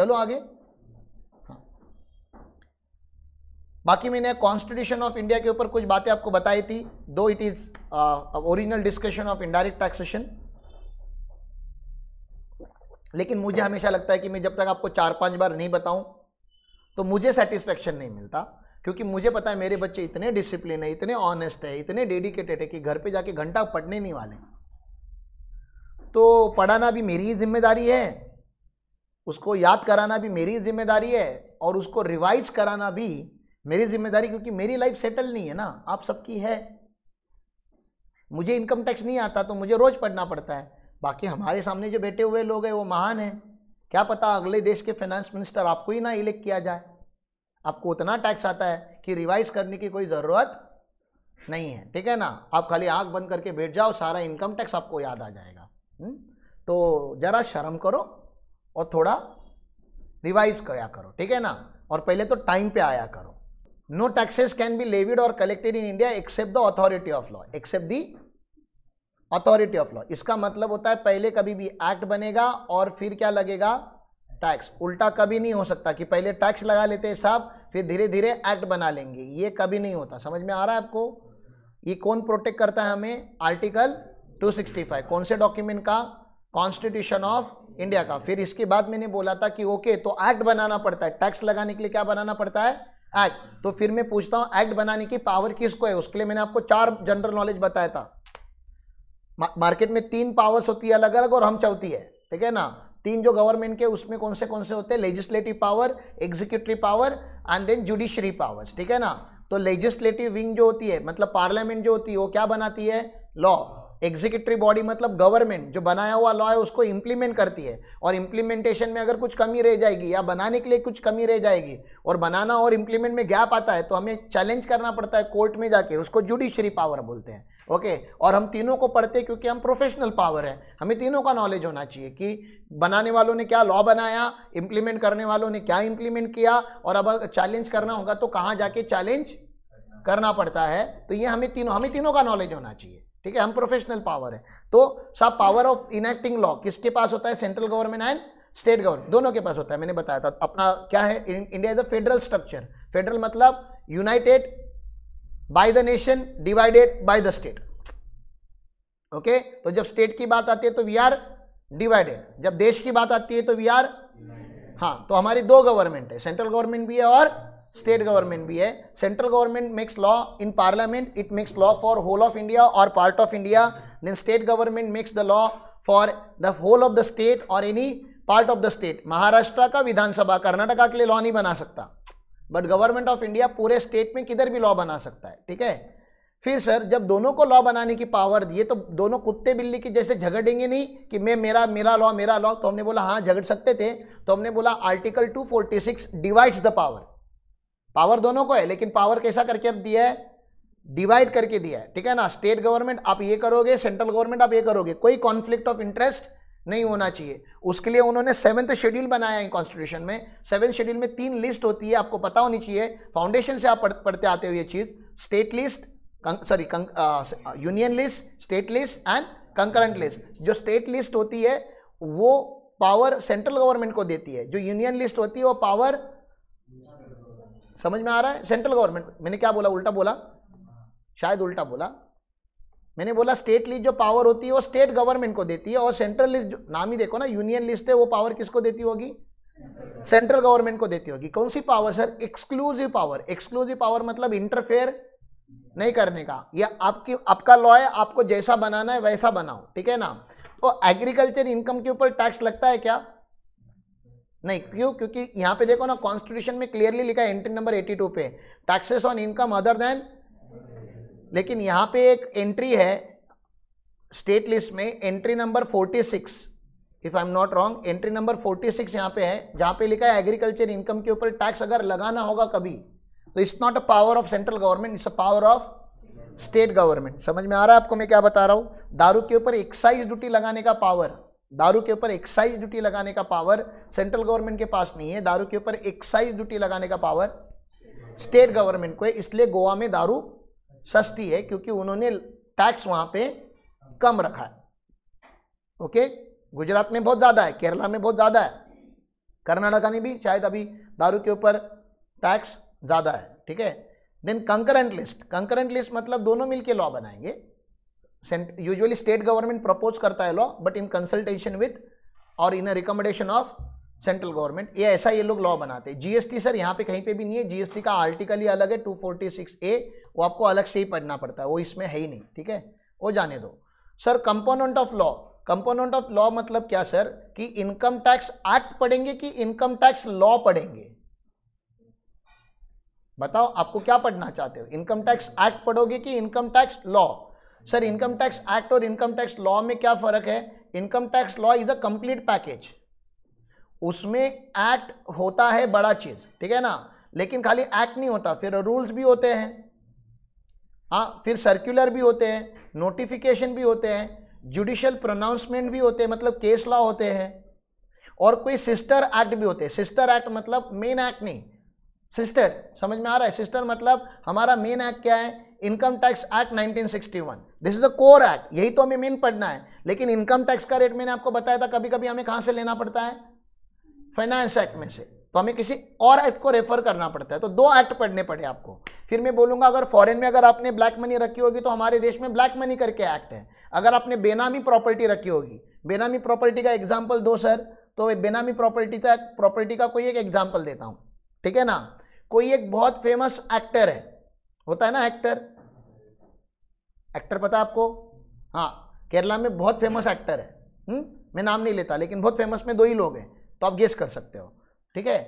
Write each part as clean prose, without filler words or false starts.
चलो आगे। हाँ। बाकी मैंने कॉन्स्टिट्यूशन ऑफ इंडिया के ऊपर कुछ बातें आपको बताई थी, दो it is original discussion of indirect taxation, लेकिन मुझे हमेशा लगता है कि मैं जब तक आपको 4-5 बार नहीं बताऊं तो मुझे सेटिस्फेक्शन नहीं मिलता, क्योंकि मुझे पता है मेरे बच्चे इतने डिसिप्लिन है, इतने ऑनेस्ट है, इतने डेडिकेटेड है कि घर पे जाके घंटा पढ़ने नहीं वाले। तो पढ़ाना भी मेरी ही जिम्मेदारी है, उसको याद कराना भी मेरी जिम्मेदारी है, और उसको रिवाइज कराना भी मेरी जिम्मेदारी, क्योंकि मेरी लाइफ सेटल नहीं है ना, आप सबकी है। मुझे इनकम टैक्स नहीं आता तो मुझे रोज पढ़ना पड़ता है। बाकी हमारे सामने जो बैठे हुए लोग हैं वो महान हैं, क्या पता अगले देश के फाइनेंस मिनिस्टर आपको ही ना इलेक्ट किया जाए। आपको उतना टैक्स आता है कि रिवाइज करने की कोई ज़रूरत नहीं है, ठीक है ना। आप खाली आंख बंद करके बैठ जाओ, सारा इनकम टैक्स आपको याद आ जाएगा। तो जरा शर्म करो और थोड़ा रिवाइज किया करो, ठीक है ना, और पहले तो टाइम पे आया करो। No taxes can be levied और collected in India except the authority of law, except the authority of law. इसका मतलब होता है पहले कभी भी एक्ट बनेगा और फिर क्या लगेगा, टैक्स। उल्टा कभी नहीं हो सकता कि पहले टैक्स लगा लेते हैं साहब, फिर धीरे धीरे एक्ट बना लेंगे, ये कभी नहीं होता। समझ में आ रहा है आपको? ये कौन प्रोटेक्ट करता है हमें? आर्टिकल 265। कौन से डॉक्यूमेंट का? कॉन्स्टिट्यूशन ऑफ इंडिया का। फिर इसके बाद मैंने बोला था कि ओके तो एक्ट बनाना पड़ता है, टैक्स लगाने के लिए क्या बनाना पड़ता है? एक्ट। तो फिर मैं पूछता हूं एक्ट बनाने की पावर किसको है? उसके लिए मैंने आपको 4 जनरल नॉलेज बताया था। मार्केट में 3 पावर्स होती है अलग अलग, और हम चौथी है, ठीक है ना। 3 जो गवर्नमेंट के, उसमें कौन से होते हैं? Legislative power, executive power and then judiciary powers, ठीक है ना। तो लेजिस्लेटिव विंग जो होती है, मतलब पार्लियामेंट जो होती है, वो क्या बनाती है? लॉ। एग्जीक्यूटिव बॉडी मतलब गवर्नमेंट, जो बनाया हुआ लॉ है उसको इंप्लीमेंट करती है, और इंप्लीमेंटेशन में अगर कुछ कमी रह जाएगी या बनाने के लिए कुछ कमी रह जाएगी और बनाना और इंप्लीमेंट में गैप आता है तो हमें चैलेंज करना पड़ता है कोर्ट में जाके, उसको जुडिशरी पावर बोलते हैं। ओके, और हम तीनों को पढ़ते हैं क्योंकि हम प्रोफेशनल पावर है, हमें तीनों का नॉलेज होना चाहिए कि बनाने वालों ने क्या लॉ बनाया, इंप्लीमेंट करने वालों ने क्या इंप्लीमेंट किया, और अब अगर चैलेंज करना होगा तो कहाँ जाके चैलेंज करना पड़ता है। तो ये हमें तीनों का नॉलेज होना चाहिए, ठीक है। हम प्रोफेशनल पावर है। तो सब पावर ऑफ इनैक्टिंग लॉ किसके पास होता है? Central government and state government, दोनों के पास होता है। मैंने बताया था अपना क्या है, India is a federal structure. Federal मतलब united by the nation, divided by the state. Okay, तो जब स्टेट की बात आती है तो वी आर डिवाइडेड, जब देश की बात आती है तो वी आर, हाँ, तो हमारी 2 गवर्नमेंट है, सेंट्रल गवर्नमेंट भी है और स्टेट गवर्नमेंट भी है। Central government makes law in parliament, it makes law for whole of India और part of India. Then state government makes the law for the whole of the state और any part of the state. Maharashtra का विधानसभा कर्नाटका के लिए law नहीं बना सकता, but government of India पूरे state में किधर भी लॉ बना सकता है, ठीक है। फिर सर जब दोनों को लॉ बनाने की पावर दिए तो दोनों कुत्ते बिल्ली की जैसे झगड़ेंगे नहीं कि मैं मेरा लॉ। तो हमने बोला हाँ झगड़ सकते थे, तो हमने बोला article 246 divides the power. Power दोनों को है, लेकिन पावर कैसा करके दिया है? डिवाइड करके दिया है, ठीक है ना। स्टेट गवर्नमेंट आप ये करोगे, सेंट्रल गवर्नमेंट आप ये करोगे, कोई कॉन्फ्लिक्ट ऑफ इंटरेस्ट नहीं होना चाहिए। उसके लिए उन्होंने 7th शेड्यूल बनाया है कॉन्स्टिट्यूशन में। 7th शेड्यूल में 3 लिस्ट होती है, आपको पता होनी चाहिए, फाउंडेशन से आप पढ़ते आते हो ये चीज। State list, union list, state list and concurrent list. जो स्टेट लिस्ट होती है वो पावर सेंट्रल गवर्नमेंट को देती है, जो यूनियन लिस्ट होती है वो पावर, समझ में आ रहा है, सेंट्रल गवर्नमेंट। मैंने क्या बोला? उल्टा बोला, शायद उल्टा बोला। मैंने बोला स्टेट लिस्ट जो पावर होती है वो स्टेट गवर्नमेंट को देती है, और सेंट्रल लिस्ट जो नाम ही देखो ना, यूनियन लिस्ट है, वो पावर किसको देती होगी? सेंट्रल गवर्नमेंट को देती होगी। कौन सी power sir? Exclusive power. Exclusive power मतलब इंटरफेयर नहीं करने का, या आपका लॉ है, आपको जैसा बनाना है वैसा बनाओ, ठीक है ना। तो एग्रीकल्चर इनकम के ऊपर टैक्स लगता है क्या? नहीं। क्यों? क्योंकि यहां पे देखो ना, कॉन्स्टिट्यूशन में क्लियरली लिखा है एंट्री नंबर 82 पे, taxes on income other than, लेकिन यहां पे एक एंट्री है स्टेट लिस्ट में, entry number 46, if I am not wrong, entry number 46 यहां पे है, जहां पे लिखा है एग्रीकल्चर इनकम के ऊपर टैक्स अगर लगाना होगा कभी, तो it's not a power of central government, it's a power of state government. समझ में आ रहा है आपको मैं क्या बता रहा हूं? दारू के ऊपर एक्साइज ड्यूटी लगाने का पावर, दारू के ऊपर एक्साइज ड्यूटी लगाने का पावर सेंट्रल गवर्नमेंट के पास नहीं है। दारू के ऊपर एक्साइज ड्यूटी लगाने का पावर स्टेट गवर्नमेंट को है। इसलिए गोवा में दारू सस्ती है, क्योंकि उन्होंने टैक्स वहां पे कम रखा है। ओके, गुजरात में बहुत ज्यादा है, केरला में बहुत ज्यादा है, कर्नाटका में भी शायद अभी दारू के ऊपर टैक्स ज़्यादा है, ठीक है। देन कंकरेंट लिस्ट मतलब दोनों मिलके लॉ बनाएंगे। यूजुअली स्टेट गवर्नमेंट प्रपोज करता है law, but in consultation with और इन रिकमेंडेशन ऑफ सेंट्रल गवर्नमेंट, ये ऐसा ये लोग लॉ बनाते हैं। जीएसटी सर यहाँ पे कहीं पे भी नहीं है, जीएसटी का आर्टिकल ही अलग है 246A, वो आपको अलग से ही पढ़ना पड़ता है, वो इसमें है ही नहीं, ठीक है, वो जाने दो। सर कंपोनेंट ऑफ लॉ मतलब क्या सर, कि इनकम टैक्स एक्ट पढ़ेंगे कि इनकम टैक्स लॉ पढ़ेंगे? बताओ आपको क्या पढ़ना चाहते हो, इनकम टैक्स एक्ट पढ़ोगे कि income tax law? Sir income tax act और इनकम टैक्स लॉ में क्या फर्क है? Income tax law is a complete package, उसमें एक्ट होता है बड़ा चीज, ठीक है ना, लेकिन खाली एक्ट नहीं होता, फिर रूल्स भी होते हैं, हाँ, फिर सर्कुलर भी होते हैं, नोटिफिकेशन भी होते हैं, जुडिशियल प्रोनाउंसमेंट भी होते हैं, मतलब केस लॉ होते हैं, और कोई सिस्टर एक्ट भी होते हैं। सिस्टर एक्ट मतलब मेन एक्ट नहीं, सिस्टर, समझ में आ रहा है? सिस्टर मतलब हमारा मेन एक्ट क्या है? Income tax act 1961, this is a core act, यही तो हमें मेन पढ़ना है। लेकिन इनकम टैक्स का रेट मैंने आपको बताया था, कभी कभी हमें कहाँ से लेना पड़ता है? फाइनेंस एक्ट में से, तो हमें किसी और एक्ट को रेफर करना पड़ता है, तो 2 एक्ट पढ़ने पड़े आपको। फिर मैं बोलूंगा अगर फॉरेन में अगर आपने ब्लैक मनी रखी होगी तो हमारे देश में ब्लैक मनी करके एक्ट है। अगर आपने बेनामी प्रॉपर्टी रखी होगी, बेनामी प्रॉपर्टी का एग्जाम्पल दो सर, तो बेनामी प्रॉपर्टी का कोई एक एग्जाम्पल देता हूँ, ठीक है ना। कोई एक बहुत फेमस एक्टर है, होता है ना एक्टर पता है आपको? हाँ, केरला में बहुत फेमस एक्टर है, मैं नाम नहीं लेता, लेकिन बहुत फेमस में 2 ही लोग हैं, तो आप गेस कर सकते हो, ठीक है।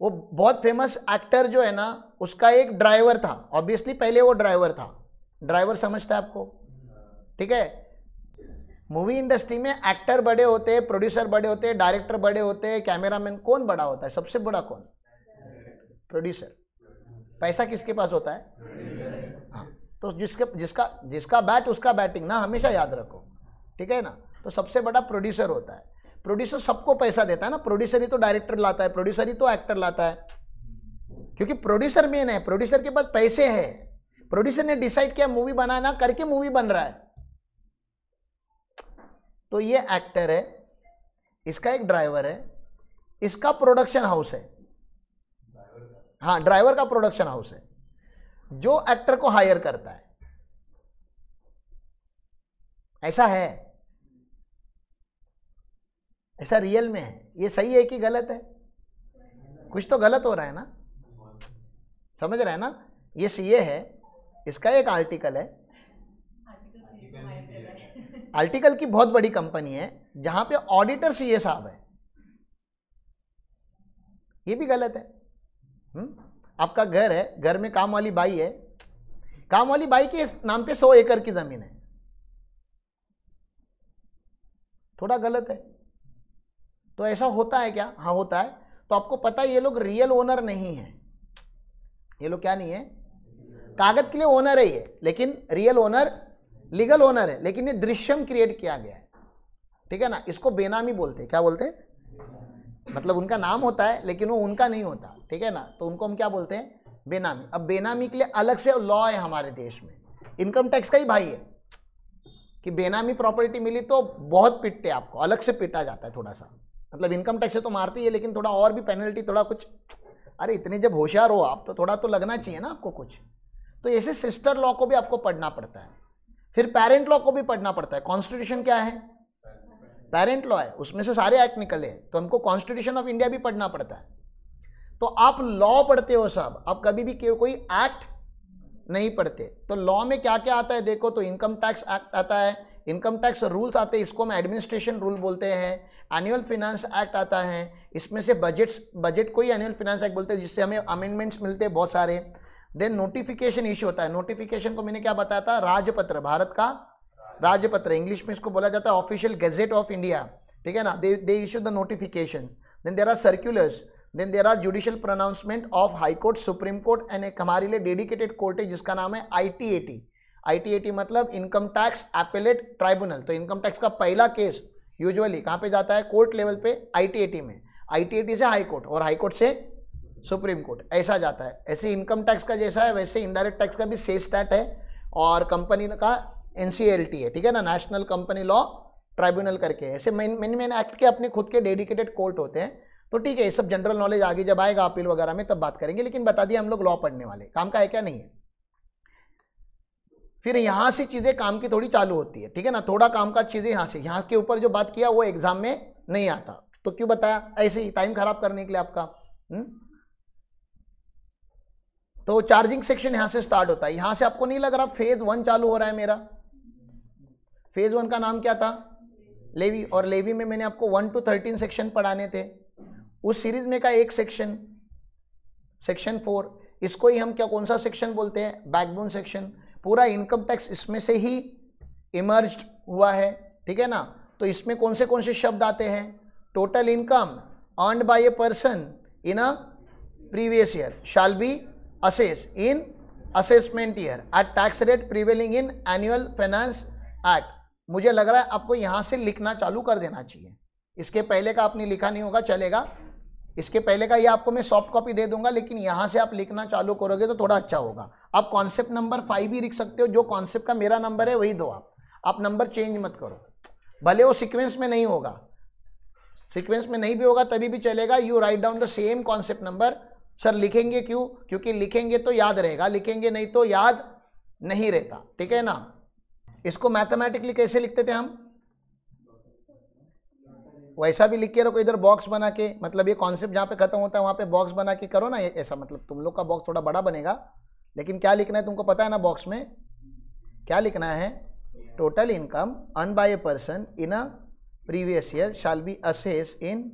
वो बहुत फेमस एक्टर जो है ना, उसका एक ड्राइवर था, ऑब्वियसली पहले वो ड्राइवर था, ड्राइवर समझता है आपको, ठीक है। मूवी इंडस्ट्री में एक्टर बड़े होते हैं, प्रोड्यूसर बड़े होते हैं, डायरेक्टर बड़े होते हैं, कैमरामैन, कौन बड़ा होता है? सबसे बड़ा कौन? प्रोड्यूसर। पैसा किसके पास होता है? हाँ, तो जिसका बैट उसका बैटिंग ना, हमेशा याद रखो, ठीक है ना। तो सबसे बड़ा प्रोड्यूसर होता है। प्रोड्यूसर सबको पैसा देता है ना, प्रोड्यूसर ही तो डायरेक्टर लाता है, प्रोड्यूसर ही तो एक्टर लाता है, क्योंकि प्रोड्यूसर मेन है, प्रोड्यूसर के पास पैसे हैं, प्रोड्यूसर ने डिसाइड किया मूवी बनाना, करके मूवी बन रहा है। तो ये एक्टर है, इसका एक ड्राइवर है, इसका प्रोडक्शन हाउस है, हाँ, ड्राइवर का प्रोडक्शन हाउस है जो एक्टर को हायर करता है। ऐसा है, ऐसा रियल में है। ये सही है कि गलत है? कुछ तो गलत हो रहा है ना, समझ रहे हैं ना। ये सीए है, इसका एक आर्टिकल है, आर्टिकल की बहुत बड़ी कंपनी है जहां पे ऑडिटर सीए साहब है, ये भी गलत है। आपका घर है, घर में काम वाली बाई है, काम वाली बाई के नाम पे 100 एकड़ की जमीन है, थोड़ा गलत है। तो ऐसा होता है क्या? हाँ होता है। तो आपको पता है ये लोग रियल ओनर नहीं है, ये लोग क्या नहीं है, कागज के लिए ओनर है ये, लेकिन रियल ओनर, लीगल ओनर है, लेकिन ये दृश्यम क्रिएट किया गया है, ठीक है ना। इसको बेनामी बोलते हैं। क्या बोलते हैं? मतलब उनका नाम होता है लेकिन वो उनका नहीं होता, ठीक है ना, तो उनको हम क्या बोलते हैं? बेनामी। अब बेनामी के लिए अलग से लॉ है हमारे देश में, इनकम टैक्स का ही भाई है, कि बेनामी प्रॉपर्टी मिली तो बहुत पिटते आपको, अलग से पिटा जाता है थोड़ा सा, मतलब इनकम टैक्स से तो मारती है, लेकिन थोड़ा और भी पेनल्टी, थोड़ा कुछ, अरे इतने जब होशियार हो आप तो थोड़ा तो लगना चाहिए ना आपको कुछ। तो ऐसे सिस्टर लॉ को भी आपको पढ़ना पड़ता है, फिर पेरेंट लॉ को भी पढ़ना पड़ता है। कॉन्स्टिट्यूशन क्या है? पेरेंट लॉ है, उसमें से सारे एक्ट निकले हैं, तो हमको कॉन्स्टिट्यूशन ऑफ इंडिया भी पढ़ना पड़ता है। तो आप लॉ पढ़ते हो सब, आप कभी भी कोई एक्ट नहीं पढ़ते। तो लॉ में क्या क्या आता है देखो, तो इनकम टैक्स एक्ट आता है, इनकम टैक्स रूल्स आते हैं, इसको हम एडमिनिस्ट्रेशन रूल बोलते हैं। एनुअल फाइनेंस एक्ट आता है, इसमें से बजट को ही एनुअल फाइनेंस एक्ट बोलते हैं, जिससे हमें अमेंडमेंट्स मिलते हैं बहुत सारे। देन नोटिफिकेशन इश्यू होता है, नोटिफिकेशन को मैंने क्या बताया था? राजपत्र, भारत का राजपत्र, इंग्लिश में इसको बोला जाता है ऑफिशियल गेजेट ऑफ इंडिया, ठीक है ना। They issue the notifications, then there are circulars, then there are judicial pronouncement of High Court, Supreme Court, and एक हमारे लिए डेडिकेटेड कोर्ट है जिसका नाम है ITAT। ITAT मतलब इनकम टैक्स एपेलेट ट्राइब्यूनल। तो इनकम टैक्स का पहला केस यूजुअली कहाँ पे जाता है? कोर्ट लेवल पे, ITAT में। ITAT से हाई कोर्ट और हाई कोर्ट से सुप्रीम कोर्ट, ऐसा जाता है। ऐसे इनकम टैक्स का जैसा है वैसे इनडायरेक्ट टैक्स का भी सेस्टैट है, और कंपनी का NCLT है, ठीक है ना, नेशनल कंपनी लॉ ट्राइब्यूनल करके। ऐसे मेन एक्ट के अपने खुद के डेडिकेटेड कोर्ट होते हैं। तो ठीक है, ये सब जनरल नॉलेज आगे जब आएगा अपील वगैरह में तब बात करेंगे, लेकिन बता दिया हम लोग लॉ पढ़ने वाले, काम का है क्या नहीं है। फिर यहां से चीजें काम की थोड़ी चालू होती है, ठीक है ना, थोड़ा काम का चीजें यहां से, यहां के ऊपर जो बात किया वो एग्जाम में नहीं आता, तो क्यों बताया, ऐसे ही टाइम खराब करने के लिए आपका। तो चार्जिंग सेक्शन यहां से स्टार्ट होता है, यहां से आपको नहीं लग रहा फेज 1 चालू हो रहा है मेरा। फेज 1 का नाम क्या था, लेवी, और लेवी में मैंने आपको 1 to 13 सेक्शन पढ़ाने थे, उस सीरीज में का एक सेक्शन, सेक्शन 4, इसको ही हम क्या कौन सा सेक्शन बोलते हैं, बैकबोन सेक्शन। पूरा इनकम टैक्स इसमें से ही इमर्ज हुआ है, ठीक है ना। तो इसमें कौन से शब्द आते हैं, total income earned by a person in a previous year shall be assess in assessment year at tax rate prevailing in annual finance act. मुझे लग रहा है आपको यहां से लिखना चालू कर देना चाहिए, इसके पहले का आपने लिखा नहीं होगा चलेगा, इसके पहले का ये आपको मैं सॉफ्ट कॉपी दे दूंगा, लेकिन यहां से आप लिखना चालू करोगे तो थोड़ा अच्छा होगा। आप कॉन्सेप्ट नंबर 5 भी लिख सकते हो, जो कॉन्सेप्ट का मेरा नंबर है वही दो आप नंबर चेंज मत करो, भले वो सीक्वेंस में नहीं होगा, सीक्वेंस में नहीं भी होगा तभी भी चलेगा। You write down the same concept number. Sir लिखेंगे क्यों, क्योंकि लिखेंगे तो याद रहेगा, लिखेंगे नहीं तो याद नहीं रहता, ठीक है ना। इसको मैथमेटिकली कैसे लिखते थे हम, वैसा भी लिख के रखो, इधर बॉक्स बना के, मतलब ये कॉन्सेप्ट जहाँ पे खत्म होता है वहाँ पे बॉक्स बना के करो ना, ऐसा मतलब तुम लोग का बॉक्स थोड़ा बड़ा बनेगा, लेकिन क्या लिखना है तुमको पता है ना, बॉक्स में क्या लिखना है, total income earn by a person in a previous year shall be assess in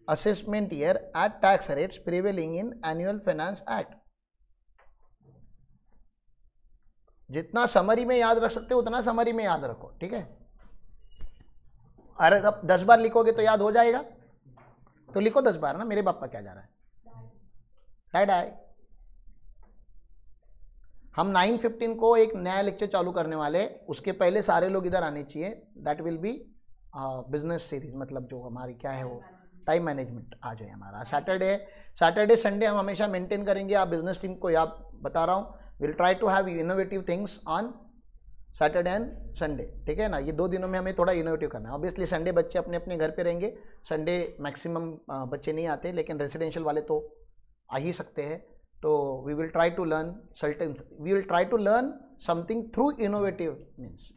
assessment year at tax rates prevailing in annual finance act. जितना समरी में याद रख सकते हो उतना समरी में याद रखो, ठीक है। अरे अब 10 बार लिखोगे तो याद हो जाएगा, तो लिखो 10 बार ना, मेरे बाप का क्या जा रहा है, राइट आए। हम 9:15 को एक नया लेक्चर चालू करने वाले, उसके पहले सारे लोग इधर आने चाहिए, that will be business series, मतलब जो हमारी क्या है वो टाइम मैनेजमेंट आ जाए हमारा। सैटरडे संडे हम हमेशा मेंटेन करेंगे, आप बिजनेस टीम को याद बता रहा हूँ, will try to have innovative things on Saturday and Sunday, ठीक है ना। ये 2 दिनों में हमें थोड़ा इनोवेटिव करना है। ऑब्वियसली संडे बच्चे अपने अपने घर पे रहेंगे, संडे मैक्सिमम बच्चे नहीं आते, लेकिन रेजिडेंशियल वाले तो आ ही सकते हैं। तो we will try to learn certain, we will try to learn something through innovative means,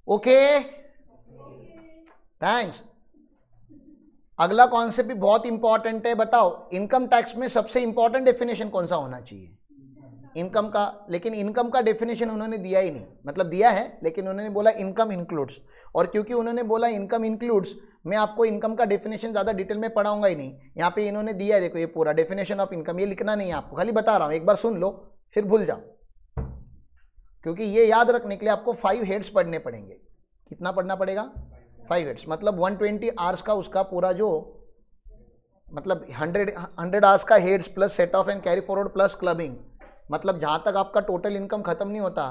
okay, thanks. अगला कॉन्सेप्ट भी बहुत इंपॉर्टेंट है, बताओ इनकम टैक्स में सबसे इंपॉर्टेंट डेफिनेशन कौन सा होना चाहिए, इनकम का। लेकिन इनकम का डेफिनेशन उन्होंने दिया ही नहीं, मतलब दिया है लेकिन उन्होंने बोला इनकम इंक्लूड्स, और क्योंकि उन्होंने बोला इनकम इंक्लूड्स, मैं आपको इनकम का डेफिनेशन ज़्यादा डिटेल में पढ़ाऊंगा ही नहीं। यहाँ पे इन्होंने दिया है, देखो ये पूरा डेफिनेशन ऑफ इनकम, ये लिखना नहीं है आपको, खाली बता रहा हूँ, एक बार सुन लो फिर भूल जाओ, क्योंकि ये याद रखने के लिए आपको 5 हेड्स पढ़ने पड़ेंगे। कितना पढ़ना पड़ेगा, 5 हेड्स, मतलब 120 आवर्स का उसका पूरा जो, मतलब 100 आवर्स का heads plus set of and carry forward plus clubbing, मतलब जहाँ तक आपका टोटल इनकम खत्म नहीं होता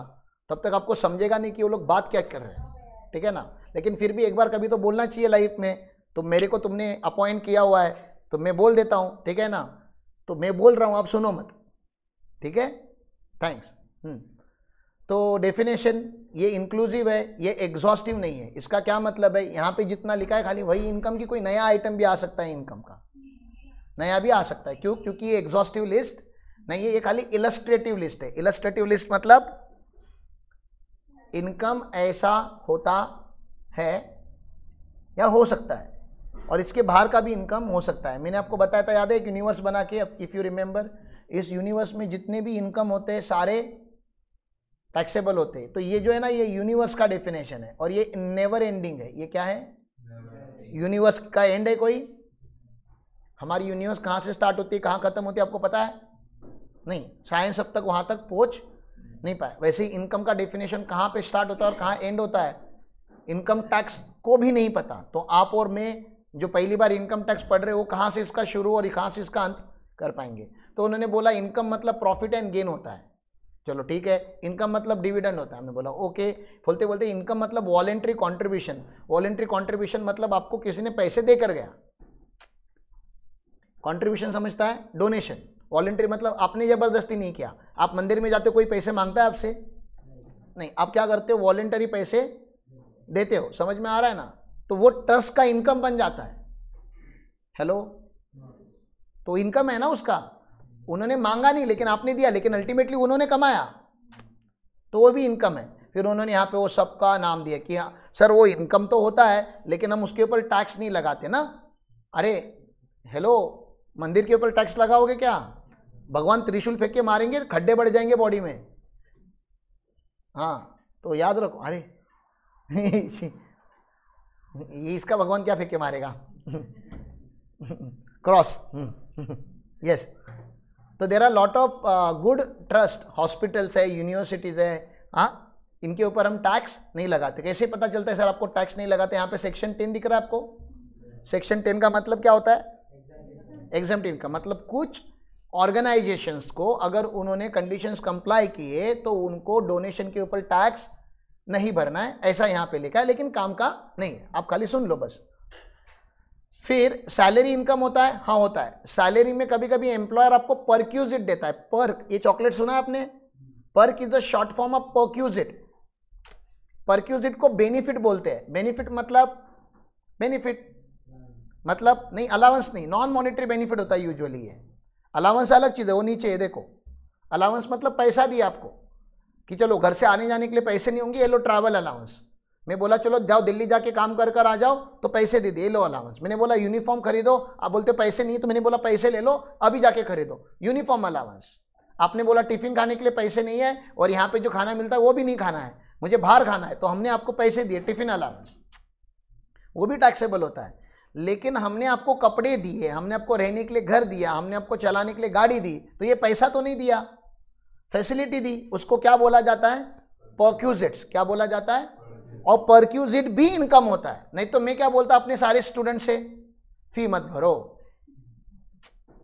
तब तक आपको समझेगा नहीं कि वो लोग बात क्या कर रहे हैं, ठीक है ना। लेकिन फिर भी एक बार कभी तो बोलना चाहिए लाइफ में, तो मेरे को तुमने अपॉइंट किया हुआ है तो मैं बोल देता हूँ, ठीक है ना। तो मैं बोल रहा हूँ, आप सुनो मत, ठीक है, थैंक्स। तो डेफिनेशन ये इंक्लूसिव है, ये एग्जॉस्टिव नहीं है। इसका क्या मतलब है, यहाँ पे जितना लिखा है खाली वही इनकम की, कोई नया आइटम भी आ सकता है, इनकम का नया भी आ सकता है, क्यों, क्योंकि ये एग्जॉस्टिव लिस्ट नहीं है, ये खाली इलस्ट्रेटिव लिस्ट है। इलस्ट्रेटिव लिस्ट मतलब इनकम ऐसा होता है या हो सकता है, और इसके बाहर का भी इनकम हो सकता है। मैंने आपको बताया था, याद है, एक यूनिवर्स बना के, इफ यू रिमेंबर, इस यूनिवर्स में जितने भी इनकम होते हैं सारे टैक्सेबल होते हैं। तो ये जो है ना, ये यूनिवर्स का डेफिनेशन है, और ये नेवर एंडिंग है। ये क्या है, यूनिवर्स का एंड है कोई, हमारी यूनिवर्स कहाँ से स्टार्ट होती है कहाँ खत्म होती है आपको पता है नहीं, साइंस अब तक वहाँ तक पहुँच नहीं पाया। वैसे ही इनकम का डेफिनेशन कहाँ पे स्टार्ट होता है और कहाँ एंड होता है, इनकम टैक्स को भी नहीं पता। तो आप और मैं जो पहली बार इनकम टैक्स पढ़ रहे हो, कहाँ से इसका शुरू और कहाँ से इसका अंत कर पाएंगे। तो उन्होंने बोला इनकम मतलब प्रॉफिट एंड गेन होता है, चलो ठीक है। इनकम मतलब डिविडेंड होता है, हमने बोला ओके। बोलते बोलते इनकम मतलब वॉलेंट्री कॉन्ट्रीब्यूशन, वॉलेंट्री कॉन्ट्रीब्यूशन मतलब आपको किसी ने पैसे देकर गया, कॉन्ट्रीब्यूशन समझता है, डोनेशन। वॉलेंट्री मतलब आपने जबरदस्ती नहीं किया, आप मंदिर में जाते हो कोई पैसे मांगता है आपसे नहीं, आप क्या करते हो, वॉलेंटरी पैसे देते हो, समझ में आ रहा है ना। तो वो ट्रस्ट का इनकम बन जाता है। हेलो, तो इनकम है ना उसका, उन्होंने मांगा नहीं लेकिन आपने दिया, लेकिन अल्टीमेटली उन्होंने कमाया, तो वो भी इनकम है। फिर उन्होंने यहाँ पे वो सबका नाम दिया कि हाँ सर वो इनकम तो होता है लेकिन हम उसके ऊपर टैक्स नहीं लगाते ना। अरे हेलो, मंदिर के ऊपर टैक्स लगाओगे क्या? भगवान त्रिशूल फेंक के मारेंगे, खड्डे बढ़ जाएंगे बॉडी में। हाँ तो याद रखो। अरे ये इसका भगवान क्या फेंक के मारेगा? क्रॉस। यस, तो there are lot of good trust, hospitals है, यूनिवर्सिटीज है, हाँ इनके ऊपर हम टैक्स नहीं लगाते। कैसे पता चलता है सर आपको टैक्स नहीं लगाते? यहाँ पे सेक्शन 10 दिख रहा है आपको। सेक्शन 10 का मतलब क्या होता है? Exempt income. मतलब कुछ ऑर्गेनाइजेशंस को अगर उन्होंने कंडीशंस कंप्लाई किए तो उनको डोनेशन के ऊपर टैक्स नहीं भरना है, ऐसा यहाँ पे लिखा है, लेकिन काम का नहीं है, आप खाली सुन लो बस। फिर सैलरी इनकम होता है, हाँ होता है। सैलरी में कभी कभी एम्प्लॉयर आपको परक्यूजिट देता है। पर्क, ये चॉकलेट सुना है आपने? Perk is the short form of perquisite. Perquisite को बेनिफिट बोलते हैं। बेनिफिट मतलब नहीं, अलाउंस नहीं, नॉन मॉनेटरी बेनिफिट होता है यूजुअली। ये अलाउंस अलग चीज़ है, वो नीचे है देखो। अलाउंस मतलब पैसा दिया आपको कि चलो घर से आने जाने के लिए पैसे नहीं होंगे, ये लो ट्रैवल अलाउंस। मैं बोला चलो जाओ दिल्ली जाके काम कर कर आ जाओ, तो पैसे दे दिए, लो अलाउंस। मैंने बोला यूनिफॉर्म खरीदो, आप बोलते पैसे नहीं, तो मैंने बोला पैसे ले लो, अभी जाके खरीदो, यूनिफॉर्म अलाउंस। आपने बोला टिफिन खाने के लिए पैसे नहीं है और यहाँ पे जो खाना मिलता है वो भी नहीं खाना है, मुझे बाहर खाना है, तो हमने आपको पैसे दिए, टिफिन अलाउंस, वो भी टैक्सेबल होता है। लेकिन हमने आपको कपड़े दिए, हमने आपको रहने के लिए घर दिया, हमने आपको चलाने के लिए गाड़ी दी, तो ये पैसा तो नहीं दिया, फैसिलिटी दी, उसको क्या बोला जाता है? परक्यूजिट्स। क्या बोला जाता है? और परक्यूजिट भी इनकम होता है। नहीं तो मैं क्या बोलता अपने सारे स्टूडेंट से, फी मत भरो।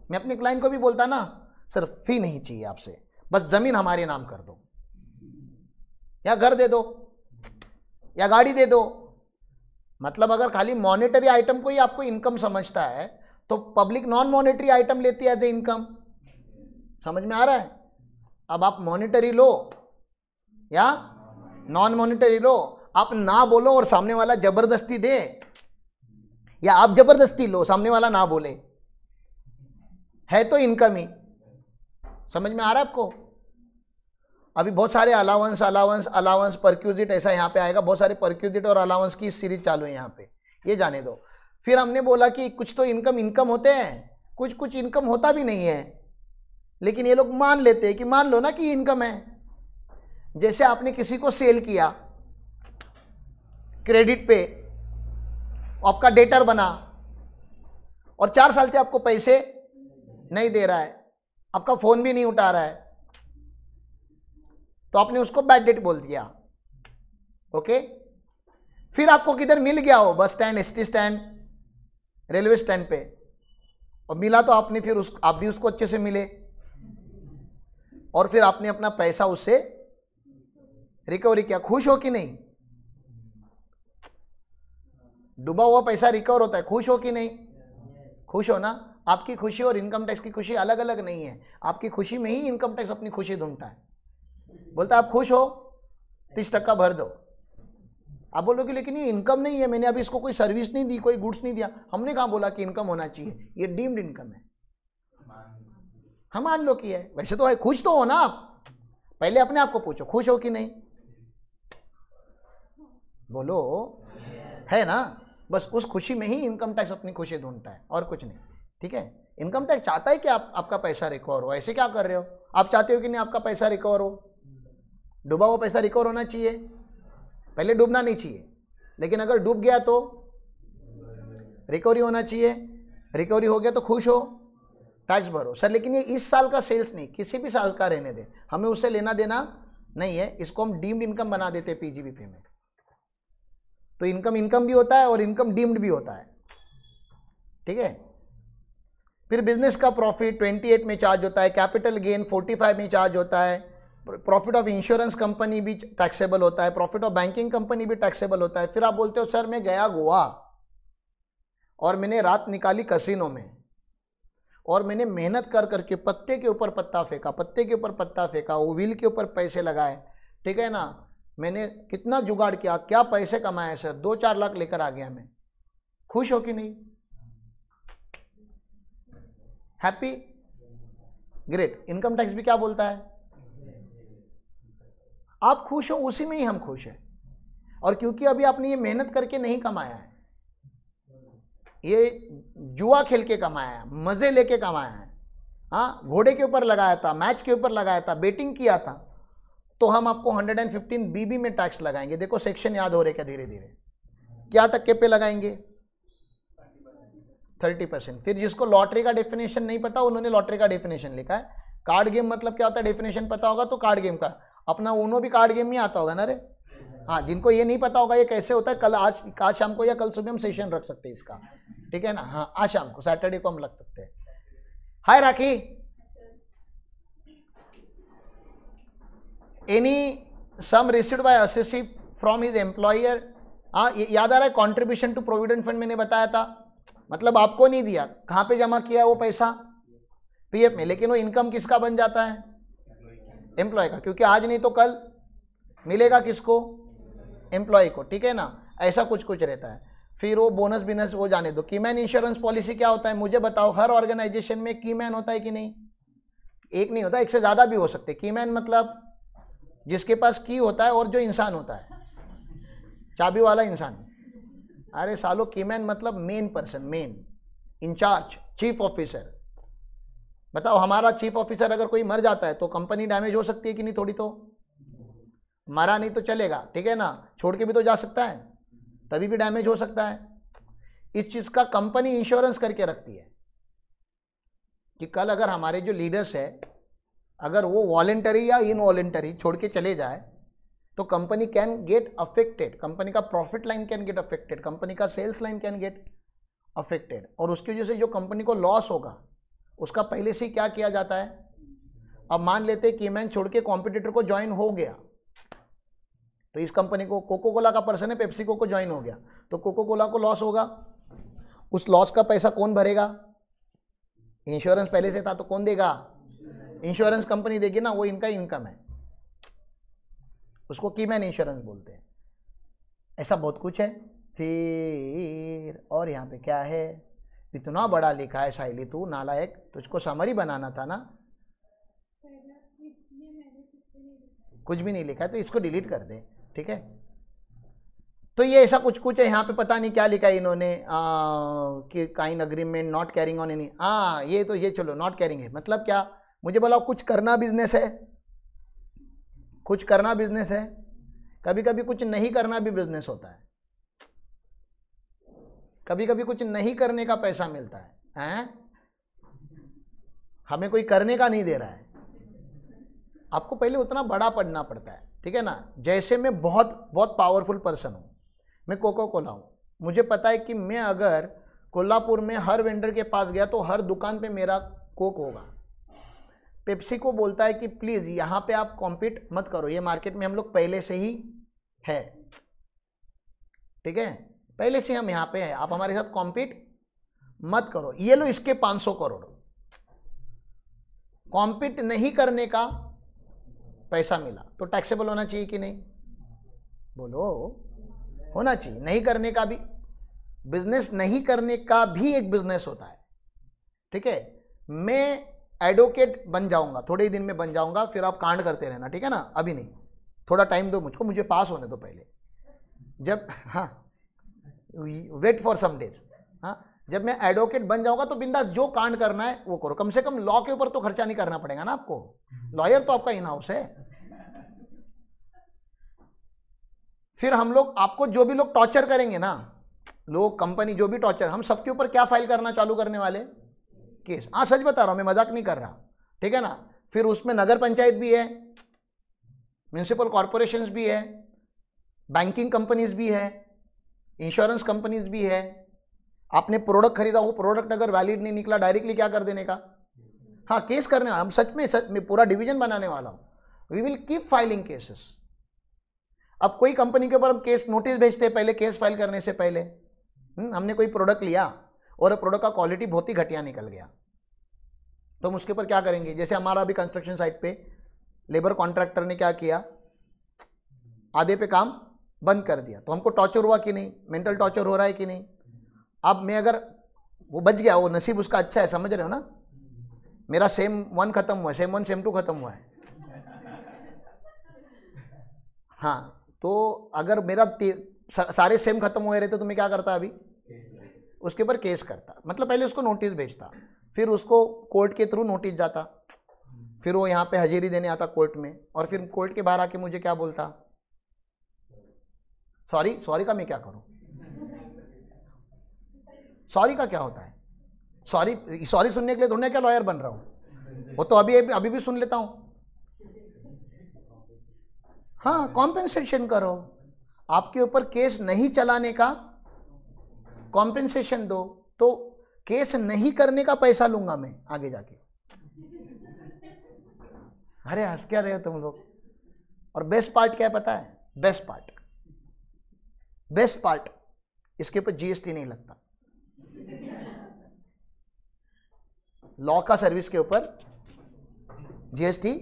मैं अपने क्लाइंट को भी बोलता ना, सर फी नहीं चाहिए आपसे, बस जमीन हमारे नाम कर दो, या घर दे दो, या गाड़ी दे दो। मतलब अगर खाली मॉनेटरी आइटम को ही आपको इनकम समझता है तो पब्लिक नॉन मॉनेटरी आइटम लेती है एज ए इनकम। समझ में आ रहा है? अब आप मॉनेटरी लो या नॉन मॉनेटरी लो, आप ना बोलो और सामने वाला जबरदस्ती दे, या आप जबरदस्ती लो सामने वाला ना बोले, है तो इनकम ही। समझ में आ रहा है आपको? अभी बहुत सारे अलाउंस परक्यूजिट ऐसा यहाँ पे आएगा, बहुत सारे परक्यूजिट और अलाउंस की सीरीज चालू है यहाँ पे, ये जाने दो। फिर हमने बोला कि कुछ तो इनकम होते हैं, कुछ इनकम होता भी नहीं है, लेकिन ये लोग मान लेते हैं कि मान लो ना कि इनकम है। जैसे आपने किसी को सेल किया क्रेडिट पे, आपका डेटर बना और 4 साल से आपको पैसे नहीं दे रहा है, आपका फोन भी नहीं उठा रहा है, तो आपने उसको बैड डेट बोल दिया। ओके, फिर आपको किधर मिल गया हो, bus stand, ST stand, railway stand पे, और मिला तो आपने फिर आप भी उसको अच्छे से मिले, और फिर आपने अपना पैसा उससे रिकवरी किया। खुश हो कि नहीं? डूबा हुआ पैसा रिकवर होता है, खुश हो कि नहीं? खुश हो ना? आपकी खुशी और इनकम टैक्स की खुशी अलग अलग नहीं है। आपकी खुशी में ही इनकम टैक्स अपनी खुशी ढूंढता है, बोलता है आप खुश हो 30% भर दो। आप बोलोगे लेकिन ये इनकम नहीं है, मैंने अभी इसको कोई सर्विस नहीं दी, कोई गुड्स नहीं दिया। हमने कहाँ बोला कि इनकम होना चाहिए, ये डीम्ड इनकम है, हम मान लो कि है। वैसे तो है, खुश तो हो ना आप? पहले अपने आप को पूछो खुश हो कि नहीं, बोलो है ना? बस उस खुशी में ही इनकम टैक्स अपनी खुशी ढूंढता है और कुछ नहीं। ठीक है, इनकम टैक्स चाहता है कि आपका पैसा रिकवर हो। ऐसे क्या कर रहे हो आप? चाहते हो कि नहीं आपका पैसा रिकवर हो? डूबा हुआ पैसा रिकवर होना चाहिए, पहले डूबना नहीं चाहिए, लेकिन अगर डूब गया तो रिकवरी होना चाहिए। रिकवरी हो गया तो खुश हो, टैक्स भरो। सर लेकिन ये इस साल का सेल्स नहीं, किसी भी साल का रहने दे, हमें उससे लेना देना नहीं है, इसको हम डीम्ड इनकम बना देते हैं पीजीबीपी में। तो इनकम भी होता है और इनकम डीम्ड भी होता है। ठीक है, फिर बिजनेस का प्रॉफिट 28 में चार्ज होता है, कैपिटल गेन 45 में चार्ज होता है, प्रॉफिट ऑफ इंश्योरेंस कंपनी भी टैक्सेबल होता है, प्रॉफिट ऑफ बैंकिंग कंपनी भी टैक्सेबल होता है। फिर आप बोलते हो सर मैं गया गोवा और मैंने रात निकाली कसिनो में, और मैंने मेहनत कर करके पत्ते के ऊपर पत्ता फेंका, पत्ते के ऊपर पत्ता फेंका, वो व्हील के ऊपर पैसे लगाए, ठीक है ना, मैंने कितना जुगाड़ किया, क्या पैसे कमाए सर, 2-4 लाख लेकर आ गया मैं। खुश हो कि नहीं? Happy, great. इनकम टैक्स भी क्या बोलता है? आप खुश हो, उसी में ही हम खुश हैं। और क्योंकि अभी आपने ये मेहनत करके नहीं कमाया है, ये जुआ खेल के कमाया है, मजे लेके कमाया है, हाँ, घोड़े के ऊपर लगाया था, मैच के ऊपर लगाया था, बेटिंग किया था, तो हम आपको 115 बीबी में टैक्स लगाएंगे। देखो सेक्शन याद हो रहे क्या धीरे धीरे, क्या टक्के पे लगाएंगे? 30%। फिर जिसको लॉटरी का डेफिनेशन नहीं पता, उन्होंने लॉटरी का डेफिनेशन लिखा है। कार्ड गेम मतलब क्या होता है डेफिनेशन पता होगा तो कार्ड गेम का, अपना उनो भी कार्ड गेम में आता होगा ना रे। हाँ, जिनको ये नहीं पता होगा ये कैसे होता है, कल आज शाम को या कल सुबह हम सेशन रख सकते हैं इसका, ठीक है ना। हाँ, आज शाम को, सैटरडे को हम रख सकते हैं। Hi Rakhi, any sum received by assessee from his employer. हाँ, याद आ रहा है, कॉन्ट्रीब्यूशन टू प्रोविडेंट फंड मैंने बताया था, मतलब आपको नहीं दिया, कहाँ पे जमा किया वो पैसा? पीएफ में। लेकिन वो इनकम किसका बन जाता है? एम्प्लॉय का, क्योंकि आज नहीं तो कल मिलेगा किसको? एम्प्लॉय को, ठीक है ना। ऐसा कुछ कुछ रहता है। फिर वो बोनस बिनस वो जाने दो। कीमैन इंश्योरेंस पॉलिसी क्या होता है मुझे बताओ? हर ऑर्गेनाइजेशन में कीमैन होता है कि नहीं? एक नहीं होता, एक से ज़्यादा भी हो सकते। कीमैन मतलब जिसके पास की होता है और जो इंसान होता है, चाबी वाला इंसान। अरे सालो, कीमैन मतलब main person, main incharge, chief officer. बताओ, हमारा चीफ ऑफिसर अगर कोई मर जाता है तो कंपनी डैमेज हो सकती है कि नहीं? थोड़ी तो। मरा नहीं तो चलेगा, ठीक है ना, छोड़ के भी तो जा सकता है, तभी भी डैमेज हो सकता है। इस चीज़ का कंपनी इंश्योरेंस करके रखती है कि कल अगर हमारे जो लीडर्स है, अगर वो वॉलेंटरी या इनवॉलेंटरी छोड़ के चले जाए तो company can get affected, company का profit line can get affected, company का sales line can get affected. और उसकी वजह से जो कंपनी को लॉस होगा उसका पहले से ही क्या किया जाता है? अब मान लेते हैं कीमैन छोड़ के कॉम्पिटिटर को ज्वाइन हो गया, तो इस कंपनी को, कोको कोला का पर्सन है, पेप्सिको को ज्वाइन हो गया, तो कोको कोला को लॉस होगा। उस लॉस का पैसा कौन भरेगा? इंश्योरेंस पहले से था तो कौन देगा? इंश्योरेंस कंपनी देगी ना, वो इनका इनकम है, उसको कीमैन इंश्योरेंस बोलते हैं। ऐसा बहुत कुछ है। फिर और यहाँ पे क्या है? इतना बड़ा लिखा है साइली, तू नालायक, तुझको समरी बनाना था ना, कुछ भी नहीं लिखा है तो इसको डिलीट कर दे, ठीक है। तो ये ऐसा कुछ कुछ है यहाँ पे, पता नहीं क्या लिखा है इन्होंने कि kind agreement not carrying on any. हाँ, ये तो ये चलो नॉट कैरिंग है, मतलब क्या? मुझे बोला कुछ करना बिजनेस है, कुछ करना बिजनेस है, कभी कभी कुछ नहीं करना भी बिजनेस होता है, कभी कभी कुछ नहीं करने का पैसा मिलता है, हमें कोई करने का नहीं दे रहा है। आपको पहले उतना बड़ा पढ़ना पड़ता है, ठीक है ना। जैसे मैं बहुत बहुत पावरफुल पर्सन हूँ, मैं कोको कोला हूँ, मुझे पता है कि मैं अगर कोल्हापुर में हर वेंडर के पास गया तो हर दुकान पे मेरा कोक होगा। पेप्सी को बोलता है कि प्लीज़ यहाँ पे आप कॉम्पीट मत करो, ये मार्केट में हम लोग पहले से ही है, ठीक है, पहले से हम यहाँ पे हैं, आप हमारे साथ कॉम्पीट मत करो। ये लो इसके 500 करोड़। कॉम्पीट नहीं करने का पैसा मिला तो टैक्सेबल होना चाहिए कि नहीं? बोलो, होना चाहिए। नहीं करने का भी बिजनेस, नहीं करने का भी एक बिजनेस होता है, ठीक है। मैं एडवोकेट बन जाऊंगा, थोड़े ही दिन में बन जाऊंगा, फिर आप कांड करते रहना, ठीक है ना। अभी नहीं, थोड़ा टाइम दो मुझको, मुझे पास होने दो पहले। जब, हाँ, वेट फॉर सम डेज, हाँ, जब मैं एडवोकेट बन जाऊंगा तो बिंदास जो कांड करना है वो करो। कम से कम लॉ के ऊपर तो खर्चा नहीं करना पड़ेगा ना आपको, लॉयर तो आपका इन हाउस है। फिर हम लोग, आपको जो भी लोग टॉर्चर करेंगे ना, लोग, कंपनी, जो भी टॉर्चर, हम सबके ऊपर क्या फाइल करना चालू करने वाले? केस। हाँ, सच बता रहा हूं, मैं मजाक नहीं कर रहा, ठीक है ना। फिर उसमें नगर पंचायत भी है, म्यूनिसिपल कॉरपोरेशंस भी है, बैंकिंग कंपनीज भी है, इंश्योरेंस कंपनीज भी है। आपने प्रोडक्ट खरीदा, वो प्रोडक्ट अगर वैलिड नहीं निकला, डायरेक्टली क्या कर देने का? हाँ, केस करने वाला। हम सच में पूरा डिवीजन बनाने वाला हूं। We will keep filing cases. अब कोई कंपनी के ऊपर हम केस नोटिस भेजते हैं पहले, केस फाइल करने से पहले। हमने कोई प्रोडक्ट लिया और प्रोडक्ट का क्वालिटी बहुत ही घटिया निकल गया, तो हम उसके ऊपर क्या करेंगे? जैसे हमारा अभी कंस्ट्रक्शन साइट पे लेबर कॉन्ट्रैक्टर ने क्या किया, आधे पे काम बंद कर दिया, तो हमको टॉर्चर हुआ कि नहीं, मेंटल टॉर्चर हो रहा है कि नहीं। अब मैं अगर वो बच गया, वो नसीब उसका अच्छा है, समझ रहे हो ना। मेरा सेम 1 खत्म हुआ है, सेम 1 सेम 2 खत्म हुआ है। हाँ, तो अगर मेरा सारे सेम खत्म हुए रहते तो मैं क्या करता अभी, उसके ऊपर केस करता। मतलब पहले उसको नोटिस भेजता, फिर उसको कोर्ट के थ्रू नोटिस जाता, फिर वो यहाँ पे हाजिरी देने आता कोर्ट में, और फिर कोर्ट के बाहर आके मुझे क्या बोलता, सॉरी का मैं क्या करूँ, सॉरी का क्या होता है, सॉरी सुनने के लिए थोड़ा क्या लॉयर बन रहा हूँ, वो तो अभी भी सुन लेता हूँ। हाँ, कॉम्पेंसेशन करो, आपके ऊपर केस नहीं चलाने का कॉम्पेंसेशन दो, तो केस नहीं करने का पैसा लूंगा मैं आगे जाके। अरे हंस क्या रहे हो तुम लोग। और बेस्ट पार्ट क्या है पता है, बेस्ट पार्ट इसके ऊपर जीएसटी नहीं लगता। लॉ का सर्विस के ऊपर जीएसटी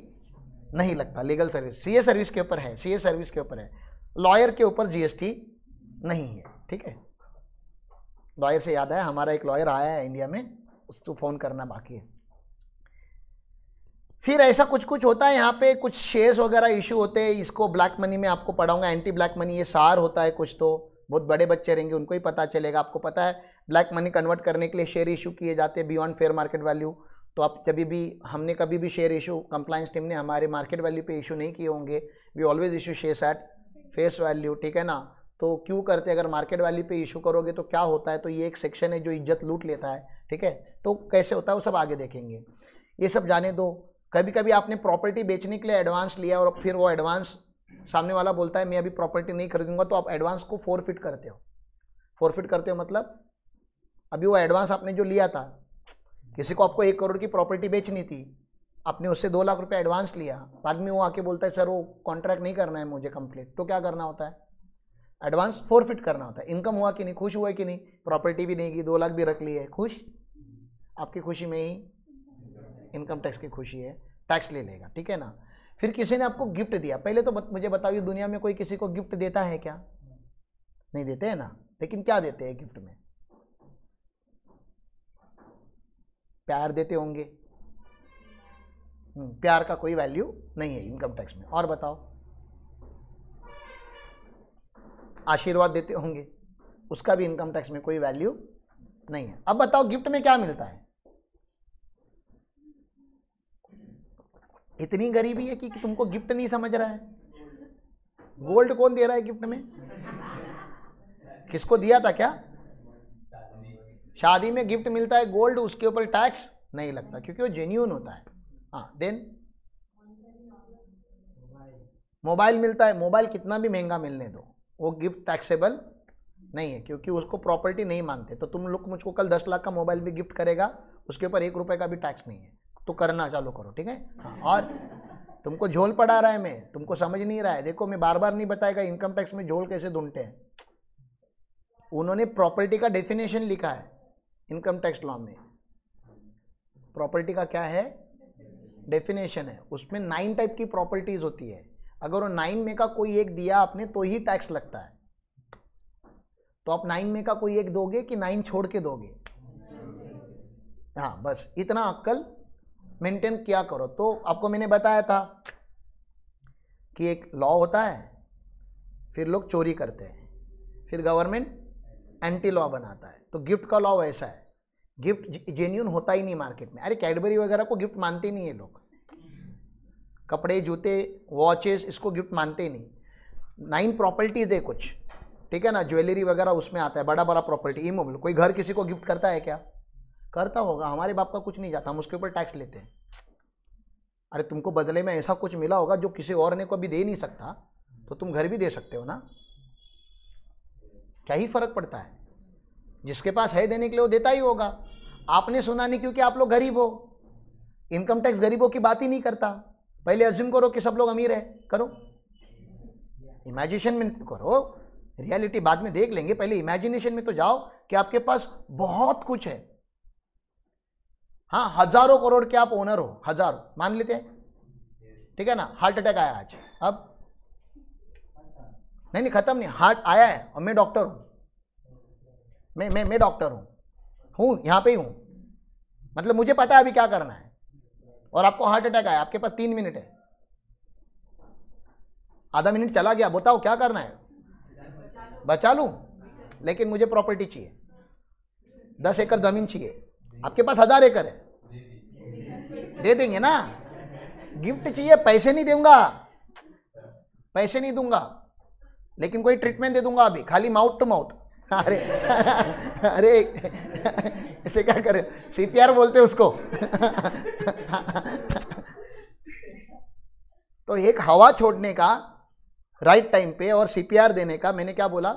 नहीं लगता, लीगल सर्विस, सीए सर्विस के ऊपर है, सीए सर्विस के ऊपर है, लॉयर के ऊपर जीएसटी नहीं है, ठीक है। लॉयर से याद आया, हमारा एक लॉयर आया है इंडिया में, उसको फ़ोन करना बाकी है। फिर ऐसा कुछ होता है यहाँ पे, कुछ शेयर्स वगैरह इशू होते हैं, इसको ब्लैक मनी में आपको पढ़ाऊंगा, एंटी ब्लैक मनी, ये सार होता है कुछ, तो बहुत बड़े बच्चे रहेंगे उनको ही पता चलेगा। आपको पता है ब्लैक मनी कन्वर्ट करने के लिए शेयर इशू किए जाते हैं बियॉन्ड फेयर मार्केट वैल्यू। तो आप हमने कभी भी शेयर इशू, कंप्लायंस टीम ने हमारे मार्केट वैल्यू पे इशू नहीं किए होंगे, we always issue shares at face value, ठीक है ना। तो क्यों करते हैं, अगर मार्केट वैल्यू पे इशू करोगे तो क्या होता है, तो ये एक सेक्शन है जो इज्जत लूट लेता है, ठीक है। तो कैसे होता है वो सब आगे देखेंगे, ये सब जाने दो। कभी कभी आपने प्रॉपर्टी बेचने के लिए एडवांस लिया और फिर वो एडवांस सामने वाला बोलता है मैं अभी प्रॉपर्टी नहीं खरीदूंगा, तो आप एडवांस को फोरफिट करते हो। फोरफिट करते हो मतलब अभी वो एडवांस आपने जो लिया था, किसी को आपको 1 करोड़ की प्रॉपर्टी बेचनी थी, आपने उससे 2 लाख रुपए एडवांस लिया, बाद में वो आके बोलता है सर वो कॉन्ट्रैक्ट नहीं करना है मुझे कंप्लीट, तो क्या करना होता है, एडवांस फोरफिट करना होता है। इनकम हुआ कि नहीं, खुश हुआ कि नहीं, प्रॉपर्टी भी नहीं की, 2 लाख भी रख ली है, खुश, आपकी खुशी में ही इनकम टैक्स की खुशी है, टैक्स ले लेगा, ठीक है ना। फिर किसी ने आपको गिफ्ट दिया, पहले तो मुझे बताइए दुनिया में कोई किसी को गिफ्ट देता है क्या, नहीं देते हैं ना, लेकिन क्या देते हैं गिफ्ट में, प्यार देते होंगे, प्यार का कोई वैल्यू नहीं है इनकम टैक्स में। और बताओ, आशीर्वाद देते होंगे, उसका भी इनकम टैक्स में कोई वैल्यू नहीं है। अब बताओ गिफ्ट में क्या मिलता है, इतनी गरीबी है कि तुमको गिफ्ट नहीं समझ रहा है। गोल्ड कौन दे रहा है गिफ्ट में, किसको दिया था क्या, शादी में गिफ्ट मिलता है गोल्ड, उसके ऊपर टैक्स नहीं लगता क्योंकि वो जेन्युइन होता है। हाँ, देन मोबाइल मिलता है, मोबाइल कितना भी महंगा मिलने दो, वो गिफ्ट टैक्सेबल नहीं है क्योंकि उसको प्रॉपर्टी नहीं मानते। तो तुम लोग मुझको कल 10 लाख का मोबाइल भी गिफ्ट करेगा, उसके ऊपर 1 रुपए का भी टैक्स नहीं है, तो करना चालू करो, ठीक है। हाँ, और तुमको झोल पड़ा रहा है, मैं तुमको समझ नहीं रहा है, देखो मैं बार बार नहीं बताएगा इनकम टैक्स में झोल कैसे ढूंढते हैं। उन्होंने प्रॉपर्टी का डेफिनेशन लिखा है इनकम टैक्स लॉ में, प्रॉपर्टी का क्या है डेफिनेशन है, उसमें 9 टाइप की प्रॉपर्टीज होती है, अगर वो 9 में का कोई एक दिया आपने तो ही टैक्स लगता है। तो आप 9 में का कोई एक दोगे कि 9 छोड़ के दोगे, हाँ बस इतना अक्ल मेंटेन किया करो। तो आपको मैंने बताया था कि एक लॉ होता है, फिर लोग चोरी करते हैं, फिर गवर्नमेंट एंटी लॉ बनाता है। तो गिफ्ट का लॉ वैसा है, गिफ्ट जेन्युइन होता ही नहीं मार्केट में। अरे कैडबरी वगैरह को गिफ्ट मानते ही नहीं है लोग, कपड़े जूते वॉचेस इसको गिफ्ट मानते ही नहीं। 9 प्रॉपर्टीज है कुछ, ठीक है ना, ज्वेलरी वगैरह उसमें आता है, बड़ा बड़ा प्रॉपर्टी, इमोबल। कोई घर किसी को गिफ्ट करता है क्या, करता होगा, हमारे बाप का कुछ नहीं जाता, हम उसके ऊपर टैक्स लेते हैं। अरे तुमको बदले में ऐसा कुछ मिला होगा जो किसी और ने को भी दे नहीं सकता, तो तुम घर भी दे सकते हो ना, क्या ही फर्क पड़ता है, जिसके पास है देने के लिए वो देता ही होगा। आपने सुना नहीं क्योंकि आप लोग गरीब हो, इनकम टैक्स गरीबों की बात ही नहीं करता। पहले अज्यूम करो कि सब लोग अमीर है, करो इमेजिनेशन में करो, रियलिटी बाद में देख लेंगे, पहले इमेजिनेशन में तो जाओ कि आपके पास बहुत कुछ है। हाँ, हजारों करोड़ के आप ओनर हो, हजारों मान लेते हैं, ठीक है ना, हार्ट अटैक आया आज, अब नहीं नहीं खत्म नहीं, हार्ट आया है और मैं डॉक्टर हूँ, मैं डॉक्टर हूँ यहाँ पे ही हूँ, मतलब मुझे पता है अभी क्या करना है। और आपको हार्ट अटैक आया, आपके पास 3 मिनट है, आधा मिनट चला गया, बताओ क्या करना है? बचा लूँ, लेकिन मुझे प्रॉपर्टी चाहिए, 10 एकड़ जमीन चाहिए, आपके पास 1000 एकड़ है, दे देंगे ना? गिफ्ट चाहिए, पैसे नहीं दूंगा, पैसे नहीं दूंगा, लेकिन कोई ट्रीटमेंट दे दूंगा अभी, खाली माउथ टू माउथ। अरे अरे इसे क्या करे, CPR बोलते उसको। तो एक हवा छोड़ने का राइट टाइम पे और CPR देने का, मैंने क्या बोला?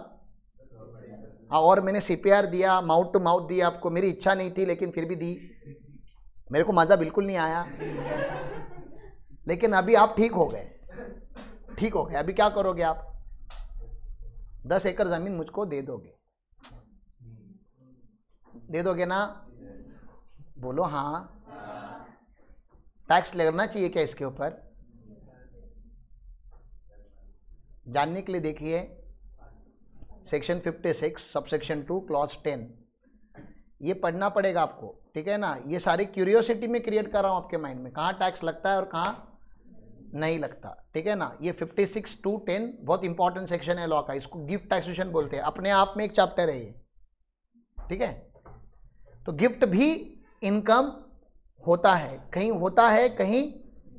हाँ, और मैंने CPR दिया, माउथ टू माउथ दिया आपको, मेरी इच्छा नहीं थी लेकिन फिर भी दी, मेरे को मज़ा बिल्कुल नहीं आया, लेकिन अभी आप ठीक हो गए, ठीक हो गए। अभी क्या करोगे आप? 10 एकड़ ज़मीन मुझको दे दोगे, दे दोगे ना? बोलो हाँ। टैक्स लगना चाहिए क्या इसके ऊपर? जानने के लिए देखिए सेक्शन 56 सबसेक्शन 2 क्लॉज 10, ये पढ़ना पड़ेगा आपको, ठीक है ना? ये सारी क्यूरियोसिटी में क्रिएट कर रहा हूँ आपके माइंड में, कहाँ टैक्स लगता है और कहाँ नहीं लगता, ठीक है ना? ये 56 to 10 बहुत इंपॉर्टेंट सेक्शन है लॉ का, इसको गिफ्ट टैक्सेशन बोलते हैं, अपने आप में एक चैप्टर है ये, ठीक है? तो गिफ्ट भी इनकम होता है, कहीं होता है कहीं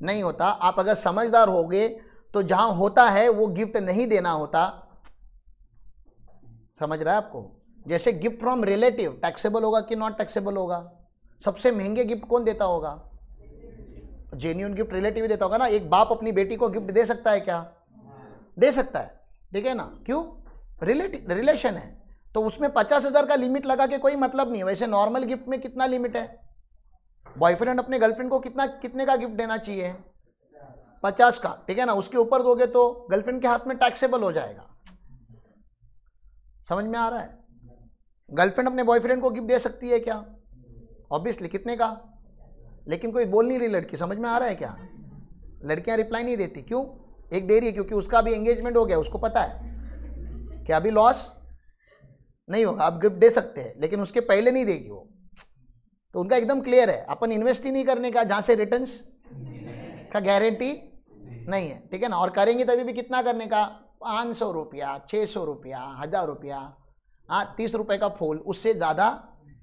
नहीं होता। आप अगर समझदार होगे तो जहां होता है वो गिफ्ट नहीं देना होता, समझ रहा है आपको? जैसे गिफ्ट फ्रॉम रिलेटिव टैक्सेबल होगा कि नॉट टैक्सेबल होगा? सबसे महंगे गिफ्ट कौन देता होगा? जेन्युइन गिफ्ट रिलेटिव देता होगा ना। एक बाप अपनी बेटी को गिफ्ट दे सकता है क्या? दे सकता है, ठीक है ना? क्यों? रिलेशन है, तो उसमें 50,000 का लिमिट लगा के कोई मतलब नहीं है। वैसे नॉर्मल गिफ्ट में कितना लिमिट है? बॉयफ्रेंड अपने गर्लफ्रेंड को कितने का गिफ्ट देना चाहिए? 50 का, ठीक है ना? उसके ऊपर दोगे तो गर्लफ्रेंड के हाथ में टैक्सेबल हो जाएगा। समझ में आ रहा है? गर्लफ्रेंड अपने बॉयफ्रेंड को गिफ्ट दे सकती है क्या? ऑब्वियसली। कितने का? लेकिन कोई बोल नहीं रही लड़की। समझ में आ रहा है क्या? लड़कियां रिप्लाई नहीं देती, क्यों? एक दे रही है क्योंकि उसका भी एंगेजमेंट हो गया, उसको पता है कि अभी लॉस नहीं होगा, आप गिफ्ट दे सकते हैं, लेकिन उसके पहले नहीं देगी वो। तो उनका एकदम क्लियर है, अपन इन्वेस्ट ही नहीं करने का जहां से रिटर्न्स का गारंटी नहीं है, ठीक है ना? और करेंगे तभी भी कितना करने का? 500 रुपया, 600 रुपया, 1000 रुपया, हाँ 30 रुपये का फूल, उससे ज़्यादा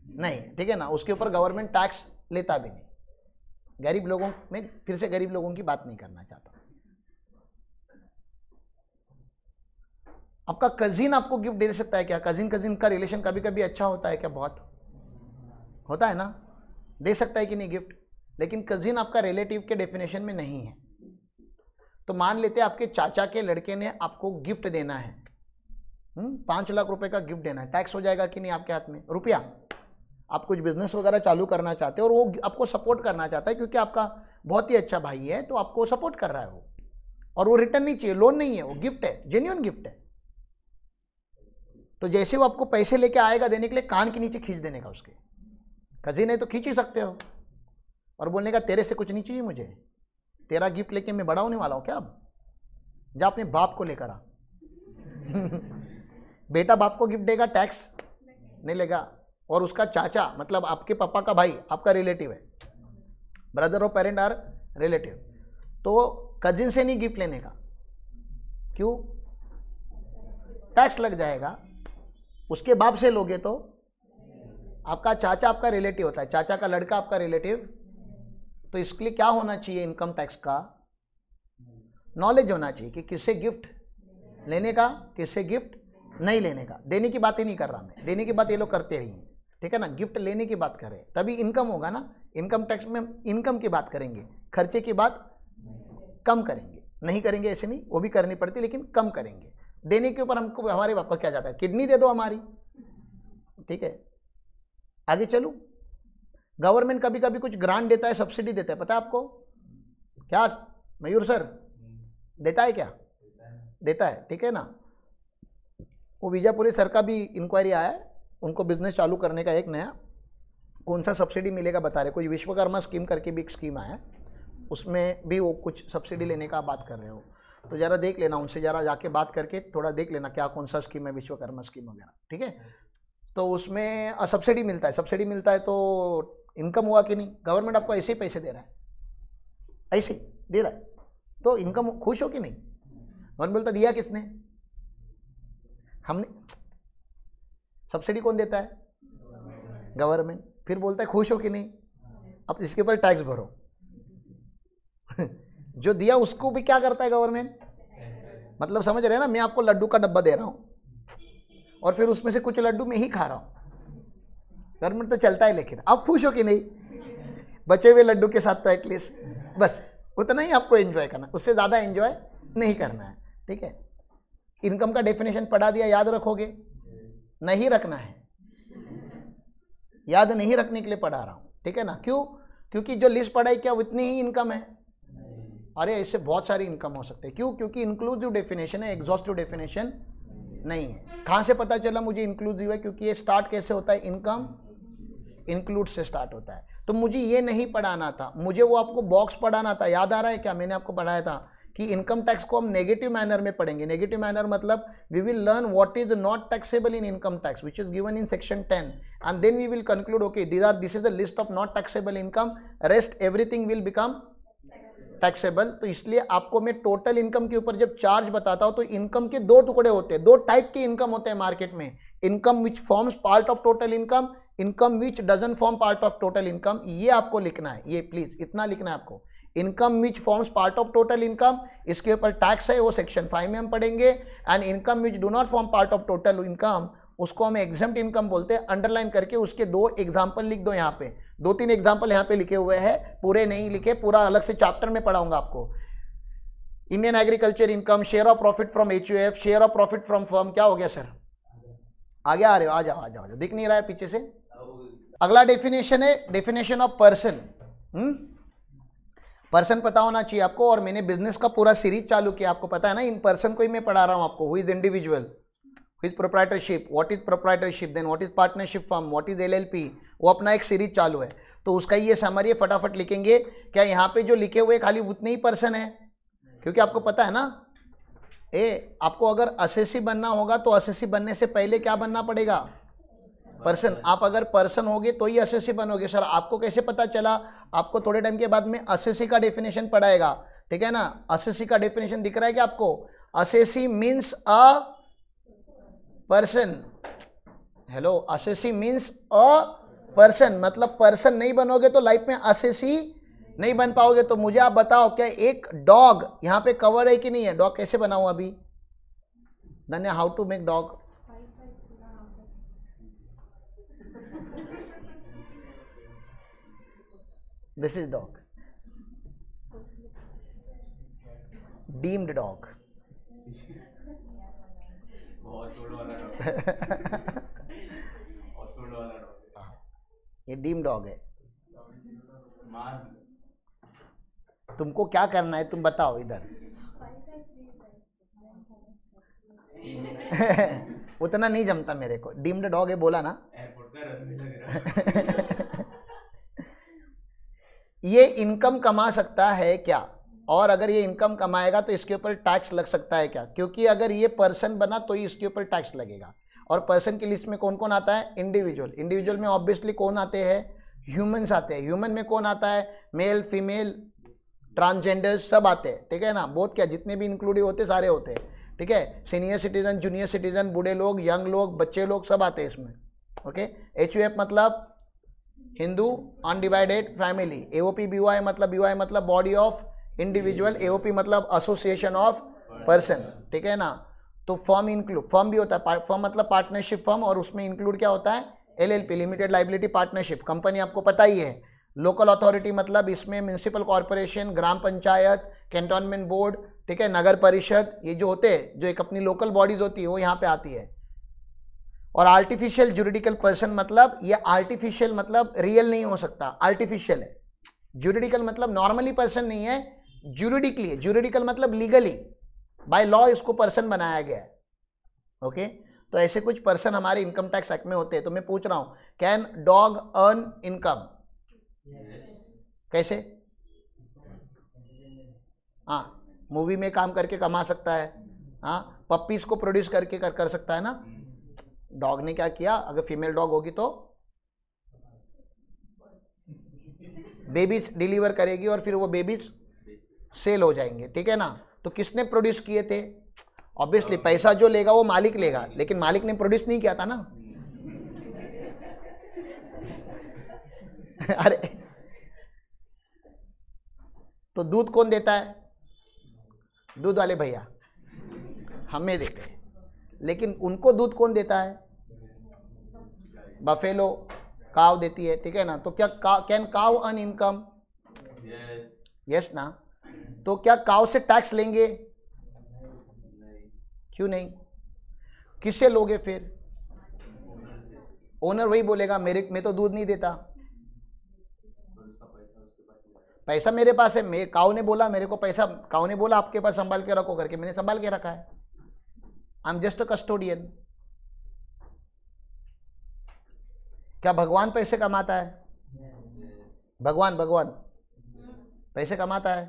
नहीं, ठीक है ना? उसके ऊपर गवर्नमेंट टैक्स लेता भी नहीं। गरीब लोगों में फिर से गरीब लोगों की बात नहीं करना चाहता। आपका कजिन आपको गिफ्ट दे सकता है क्या? कजिन का रिलेशन कभी कभी अच्छा होता है क्या? बहुत होता है ना? दे सकता है कि नहीं गिफ्ट? लेकिन कजिन आपका रिलेटिव के डेफिनेशन में नहीं है। तो मान लेते हैं आपके चाचा के लड़के ने आपको गिफ्ट देना है, 5 लाख रुपए का गिफ्ट देना है, टैक्स हो जाएगा कि नहीं आपके हाथ में? रुपया। आप कुछ बिजनेस वगैरह चालू करना चाहते हो और वो आपको सपोर्ट करना चाहता है क्योंकि आपका बहुत ही अच्छा भाई है, तो आपको सपोर्ट कर रहा है वो, और वो रिटर्न नहीं चाहिए, लोन नहीं है, वो गिफ्ट है, जेन्युइन गिफ्ट है। तो जैसे वो आपको पैसे लेके आएगा देने के लिए, कान के नीचे खींच देने का उसके। कजिन है तो खींच ही सकते हो और बोलने का तेरे से कुछ नहीं चाहिए मुझे, तेरा गिफ्ट लेके मैं बड़ा होने वाला हूँ क्या? अब जा अपने बाप को लेकर आ। बेटा बाप को गिफ्ट देगा, टैक्स नहीं लेगा। और उसका चाचा मतलब आपके पापा का भाई आपका रिलेटिव है, ब्रदर और पेरेंट आर रिलेटिव, तो कजिन से नहीं गिफ्ट लेने का। क्यों? टैक्स लग जाएगा। उसके बाप से लोगे तो आपका चाचा आपका रिलेटिव होता है, चाचा का लड़का आपका रिलेटिव। तो इसके लिए क्या होना चाहिए? इनकम टैक्स का नॉलेज होना चाहिए कि किससे गिफ्ट लेने का, किससे गिफ्ट नहीं लेने का। देने की बात ही नहीं कर रहा मैं, देने की बात ये लोग करते रहिए, ठीक है ना? गिफ्ट लेने की बात करें तभी इनकम होगा ना। इनकम टैक्स में इनकम की बात करेंगे, खर्चे की बात कम करेंगे। नहीं करेंगे ऐसे नहीं, वो भी करनी पड़ती लेकिन कम करेंगे। देने के ऊपर हमको हमारे बाप का क्या जाता है? किडनी दे दो हमारी, ठीक है? आगे चलूं। गवर्नमेंट कभी कभी कुछ ग्रांट देता है, सब्सिडी देता है, पता है आपको क्या मयूर सर? देता है क्या? देता है, ठीक है ना? वो बीजापुरी सर का भी इंक्वायरी आया है, उनको बिजनेस चालू करने का एक नया कौन सा सब्सिडी मिलेगा बता रहे। कोई विश्वकर्मा स्कीम करके भी एक स्कीम आया है, उसमें भी वो कुछ सब्सिडी लेने का बात कर रहे हो। तो ज़रा देख लेना उनसे, ज़रा जाके बात करके थोड़ा देख लेना क्या कौन सा स्कीम है, विश्वकर्मा स्कीम वगैरह, ठीक है। तो उसमें सब्सिडी मिलता है, सब्सिडी मिलता है तो इनकम हुआ कि नहीं, गवर्नमेंट आपको ऐसे ही पैसे दे रहा है, ऐसे ही दे रहा है, तो इनकम खुश हो कि नहीं। गवर्नमेंट बोलता दिया किसने, हमने। सब्सिडी कौन देता है, गवर्नमेंट। फिर बोलता है खुश हो कि नहीं, अब इसके ऊपर टैक्स भरो। जो दिया उसको भी क्या करता है गवर्नमेंट, मतलब समझ रहे हैं ना, मैं आपको लड्डू का डब्बा दे रहा हूं और फिर उसमें से कुछ लड्डू मैं ही खा रहा हूं, गवर्नमेंट तो चलता है। लेकिन आप खुश हो कि नहीं, बचे हुए लड्डू के साथ तो एटलीस्ट बस उतना ही आपको एंजॉय करना है, उससे ज़्यादा एंजॉय नहीं करना है, ठीक है। इनकम का डेफिनेशन पढ़ा दिया, याद रखोगे, नहीं रखना है, याद नहीं रखने के लिए पढ़ा रहा हूं, ठीक है ना। क्यों, क्योंकि जो लिस्ट पढ़ाई क्या उतनी ही इनकम है, अरे इससे बहुत सारी इनकम हो सकते हैं। क्यों, क्योंकि इंक्लूसिव डेफिनेशन है, एग्जॉस्टिव डेफिनेशन नहीं है। कहाँ से पता चला मुझे इंक्लूसिव है, क्योंकि ये स्टार्ट कैसे होता है, इनकम इंक्लूड से स्टार्ट होता है। तो मुझे ये नहीं पढ़ाना था, मुझे वो आपको बॉक्स पढ़ाना था, याद आ रहा है क्या, मैंने आपको पढ़ाया था कि इनकम टैक्स को हम नेगेटिव मैनर में पढ़ेंगे। नेगेटिव मैनर मतलब we will learn what is not taxable in income tax which is given in section 10 and then we will conclude okay this is the list of not taxable income, rest everything will become taxable. तो इसलिए आपको मैं total income के ऊपर जब charge बताता हूं तो इनकम के दो टुकड़े होते हैं, दो टाइप की इनकम होते हैं मार्केट में, income which forms part of total income, income which doesn't form part of total income. ये आपको लिखना है, ये प्लीज इतना लिखना है आपको, income which forms part of total income, इसके ऊपर टैक्स है वो सेक्शन 5 में हम पढ़ेंगे। And income which do not form part of total income, उसको हम एग्जम्प्ट इनकम बोलते हैं। अंडरलाइन करके उसके दो एग्जाम्पल लिख दो, यहाँ पे 2-3 एग्जाम्पल यहाँ पे लिखे हुए हैं, पूरे नहीं लिखे, पूरा अलग से चैप्टर में पढ़ाऊंगा आपको। Indian agriculture income, share of profit from HUF, share of profit from firm. क्या हो गया सर, आगे आ रहे हो, आ जाओ आ जाओ, दिख नहीं रहा है पीछे से। अगला डेफिनेशन है डेफिनेशन ऑफ पर्सन। पर्सन पता होना चाहिए आपको, और मैंने बिजनेस का पूरा सीरीज चालू किया, आपको पता है ना, इन पर्सन को ही मैं पढ़ा रहा हूँ आपको। Who is individual, who is proprietorship, what is proprietorship, then what is partnership firm, what is LLP, वो अपना एक सीरीज चालू है। तो उसका ये समरी फटाफट लिखेंगे। क्या यहाँ पे जो लिखे हुए खाली उतने ही पर्सन है, क्योंकि आपको पता है ना, आपको अगर असेसी बनना होगा तो असेसी बनने से पहले क्या बनना पड़ेगा, पर्सन। आप अगर पर्सन होगे तो ही असेसी बनोगे। सर आपको कैसे पता चला, आपको थोड़े टाइम के बाद में असेसी का डेफिनेशन पढ़ाएगा, ठीक है ना। असेसी का डेफिनेशन दिख रहा है क्या आपको, assessee means a person. Hello, assessee means a person, मतलब पर्सन नहीं बनोगे तो लाइफ में असेसी नहीं बन पाओगे। तो मुझे आप बताओ, क्या एक डॉग यहाँ पे कवर है कि नहीं है, डॉग कैसे बनाऊं अभी, धन्य, how to make dog, this is dog, deemed dog. ये डीम डॉग है। तुमको क्या करना है तुम बताओ इधर। उतना नहीं जमता मेरे को, डीम्ड डॉग है बोला ना। ये इनकम कमा सकता है क्या, और अगर ये इनकम कमाएगा तो इसके ऊपर टैक्स लग सकता है क्या, क्योंकि अगर ये पर्सन बना तो ही इसके ऊपर टैक्स लगेगा। और पर्सन की लिस्ट में कौन कौन आता है, इंडिविजुअल। इंडिविजुअल में ऑब्वियसली कौन आते हैं, ह्यूमंस आते हैं। ह्यूमन में कौन आता है, मेल फीमेल ट्रांसजेंडर्स सब आते हैं, ठीक है ना। बहुत क्या, जितने भी इंक्लूडिव होते सारे होते हैं, ठीक है। सीनियर सिटीजन, जूनियर सिटीजन, बूढ़े लोग, यंग लोग, बच्चे लोग सब आते हैं इसमें, ओके। HUF मतलब Hindu undivided family. AOP BOI मतलब बॉडी ऑफ इंडिविजुअल। AOP मतलब एसोसिएशन ऑफ पर्सन, ठीक है ना। तो फर्म इंक्लूड, फर्म भी होता है, फर्म मतलब पार्टनरशिप फर्म, और उसमें इंक्लूड क्या होता है, LLP limited liability partnership company, आपको पता ही है। लोकल अथॉरिटी मतलब इसमें म्यूनिसिपल कॉर्पोरेशन, ग्राम पंचायत, कैंटोनमेंट बोर्ड, ठीक है, नगर परिषद, ये जो होते हैं, जो एक अपनी लोकल बॉडीज होती है वो यहाँ पे आती है। और आर्टिफिशियल जुरिडिकल पर्सन मतलब, ये आर्टिफिशियल मतलब रियल नहीं हो सकता, आर्टिफिशियल है। जुरिडिकल मतलब नॉर्मली पर्सन नहीं है, जुरिडिकली है। जुरिडिकल मतलब लीगली, बाय लॉ इसको पर्सन बनाया गया है, ओके। तो ऐसे कुछ पर्सन हमारे इनकम टैक्स एक्ट में होते हैं। तो मैं पूछ रहा हूं, कैन डॉग अर्न इनकम, कैसे, हाँ मूवी में काम करके कमा सकता है, हाँ, पप्पीज को प्रोड्यूस करके कर सकता है ना। डॉग ने क्या किया, अगर फीमेल डॉग होगी तो बेबीज डिलीवर करेगी और फिर वो बेबीज सेल हो जाएंगे, ठीक है ना। तो किसने प्रोड्यूस किए थे? ऑब्वियसली पैसा जो लेगा वो मालिक लेगा, लेकिन मालिक ने प्रोड्यूस नहीं किया था ना। अरे तो दूध कौन देता है? दूध वाले भैया हमें देते हैं, लेकिन उनको दूध कौन देता है? बफेलो काव देती है, ठीक है ना। तो क्या कैन काव अर्न इनकम? यस ना। तो क्या काव से टैक्स लेंगे? क्यों नहीं? किससे लोगे फिर? ओनर वही बोलेगा मैं तो दूध नहीं देता, पैसा मेरे पास है, मैं काऊ ने बोला मेरे को पैसा, काऊ ने बोला आपके पास संभाल के रखो करके, मैंने संभाल के रखा है। I am just a custodian. क्या भगवान पैसे कमाता है? भगवान पैसे कमाता है।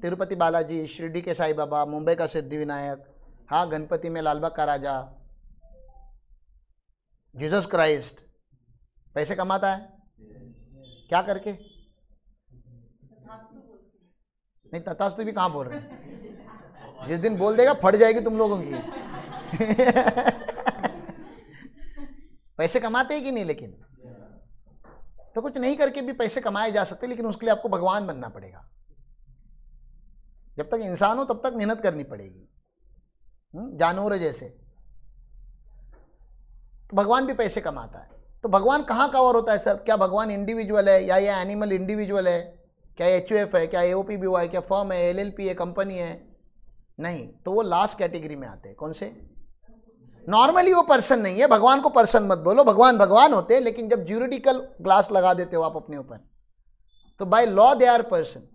तिरुपति बालाजी, शिरडी के साईं बाबा, मुंबई का सिद्धिविनायक, हाँ, गणपति में लालबाग का राजा, जीसस क्राइस्ट पैसे कमाता है। क्या करके? नहीं, तथास्तु भी कहाँ बोल रहे हैं? जिस दिन बोल देगा फट जाएगी तुम लोगों की। पैसे कमाते हैं कि नहीं? लेकिन तो कुछ नहीं करके भी पैसे कमाए जा सकते, लेकिन उसके लिए आपको भगवान बनना पड़ेगा। जब तक इंसान हो तब तक मेहनत करनी पड़ेगी, जानवर जैसे। तो भगवान भी पैसे कमाता है। तो भगवान कहाँ कवर होता है सर? क्या भगवान इंडिविजुअल है, या ये एनिमल इंडिविजुअल है, क्या एचयूएफ है, क्या एओपीबी है, क्या फर्म है, एलएलपी है, कंपनी है? नहीं, तो वो लास्ट कैटेगरी में आते हैं। कौन से? नॉर्मली वो पर्सन नहीं है। भगवान को पर्सन मत बोलो, भगवान होते हैं, लेकिन जब ज्यूरिडिकल ग्लास लगा देते हो आप अपने ऊपर, तो by law they are person.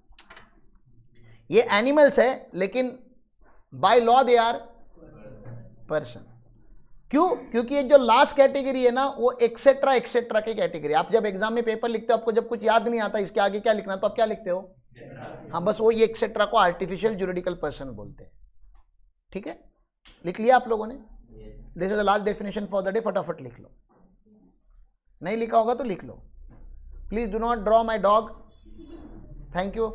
ये एनिमल्स है, लेकिन by law they are person. क्यों? क्योंकि ये जो लास्ट कैटेगरी है ना, वो एक्सेट्रा की कैटेगरी। आप जब एग्जाम में पेपर लिखते हो, आपको जब कुछ याद नहीं आता इसके आगे क्या लिखना, तो आप क्या लिखते हो? हाँ, बस वो ये एक्सेट्रा को आर्टिफिशियल ज्यूरिडिकल पर्सन बोलते हैं। ठीक है, लिख लिया आप लोगों ने? This is the last definition for the day. फटाफट लिख लो, नहीं लिखा होगा तो लिख लो। Please do not draw my dog. Thank you.